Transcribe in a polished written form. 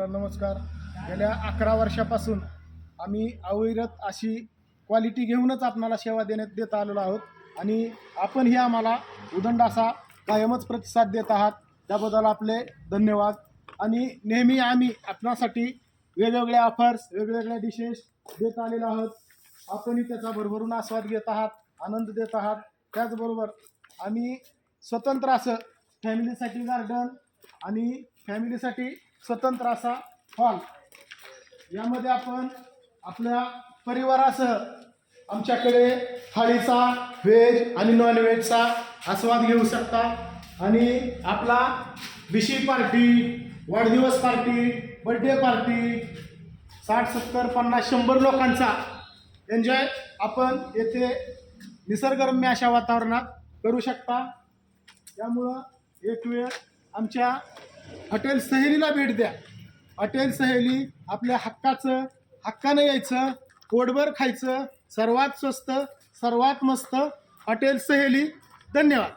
नमस्कार. गेल्या 11 वर्षापासून आम्ही अविरत अशी क्वालिटी घेऊनच आपणाला सेवा देत आलेलो आहोत आणि आपण ही आम्हाला उदंड असा कायमच प्रतिसाद देत आहात. त्याबद्दल आपले धन्यवाद. आणि नेहमी आम्ही आपणासाठी वेगवेगळ्या ऑफर्स, वेगवेगळ्या डिशेस देत आलेलो आहोत. आपणही त्याचा भरभरून आस्वाद घेत आहात, आनंद देत आहात. त्याचबरोबर आम्ही स्वतंत्र असं फॅमिलीसाठी गार्डन आणि फॅमिलीसाठी स्वतंत्र असा हॉल, यामध्ये आपण आपल्या परिवारासह आमच्याकडे थाळीचा व्हेज आणि नॉन व्हेजचा आस्वाद घेऊ शकता. आणि आपला बिशी पार्टी, वाढदिवस पार्टी, बर्थडे पार्टी, 60, 70, 50, 100 लोकांचा एन्जॉय आपण येथे निसर्गरम्य अशा वातावरणात करू शकता. त्यामुळं एक वेळ आमच्या हॉटेल सहेलीला भेट द्या. हॉटेल सहेली आपल्या हक्कानं यायचं, पोटभर खायचं, सर्वात स्वस्त, सर्वात मस्त हॉटेल सहेली. धन्यवाद.